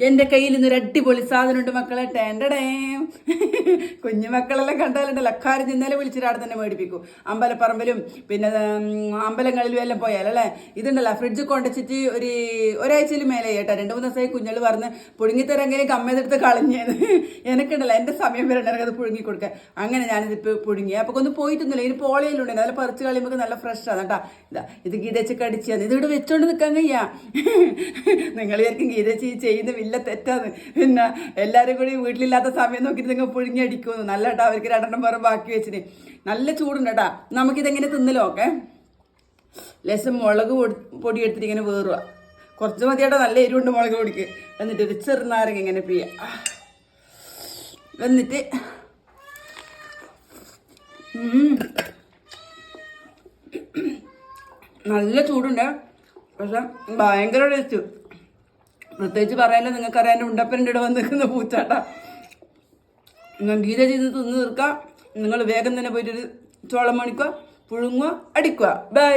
എൻ്റെ കയ്യിൽ ഇന്നൊരു അടിപൊളി സാധനമുണ്ട് മക്കളെ. ടേണ്ടടേ കുഞ്ഞു മക്കളെല്ലാം കണ്ടാലുണ്ടല്ലോ അക്കാര്യം ഇന്നലെ വിളിച്ചിട്ട് അവിടെ തന്നെ മേടിപ്പിക്കും. അമ്പലപ്പറമ്പിലും പിന്നെ അമ്പലങ്ങളിലും എല്ലാം പോയാലല്ലേ. ഇതുണ്ടല്ലോ ഫ്രിഡ്ജ് കൊണ്ടുവച്ചിട്ട് ഒരാഴ്ചയിൽ മേലെ കേട്ടോ. 2-3 ദിവസമായി കുഞ്ഞുങ്ങൾ പറഞ്ഞ് പുഴുങ്ങിത്തരെങ്കിലും കമ്മേതെടുത്ത് കളഞ്ഞേന്ന്. എനിക്കുണ്ടല്ലോ എൻ്റെ സമയം വരെ എനിക്കത് പുഴുങ്ങി കൊടുക്കാൻ. അങ്ങനെ ഞാനിതിപ്പോൾ പുഴുങ്ങി. അപ്പോൾ ഒന്ന് പോയിട്ടൊന്നുമില്ല. ഇതിന് പോളയിലുണ്ട്. നല്ല പറിച്ച് കളിയുമ്പോൾ നല്ല ഫ്രഷാണ് കേട്ടോ. ഇത് ഗീതച്ച് കടിച്ചാണ്. ഇതിവിടെ വെച്ചോണ്ട് നിൽക്കാൻ കഴിയാ. നിങ്ങൾ വിചാരിക്കും ഗീതച്ച് ചെയ്യുന്ന വലിയ തെറ്റാന്ന്. പിന്നെ എല്ലാവരും കൂടി വീട്ടിലില്ലാത്ത സമയം നോക്കിയിട്ട് നിങ്ങൾ പുഴുങ്ങി അടിക്കുമെന്ന്. നല്ല കേട്ടോ. അവർക്ക് 2 പേരും ബാക്കി വെച്ചിട്ട് നല്ല ചൂടുണ്ട് കേട്ടോ. നമുക്കിതെങ്ങനെ തിന്നലോ ഒക്കെ. ലേശം മുളക് പൊടി എടുത്തിട്ട് ഇങ്ങനെ വേറുക. കുറച്ച് മതിയാട്ടോ. നല്ല എരിവുണ്ട് മുളക് പൊടിക്ക്. എന്നിട്ട് ഒരു ചെറുനാരങ്ങ ഇങ്ങനെ പിയ്യ. എന്നിട്ട് നല്ല ചൂടുണ്ട്. പക്ഷെ ഭയങ്കര ടേസ്റ്റ്. പ്രത്യേകിച്ച് പറയാനല്ലോ. നിങ്ങൾക്കറിയാൻ എൻ്റെ ഉണ്ടപ്പൻ്റെ ഇവിടെ വന്ന് നിൽക്കുന്ന പൂച്ചാട്ട. നിങ്ങൾ ഗീത ചെയ്ത് തിന്ന് തീർക്കാം. നിങ്ങൾ വേഗം തന്നെ പോയിട്ടൊരു ചോളം മണിക്കുക, പുഴുങ്ങുക, അടിക്കുക. ബൈ.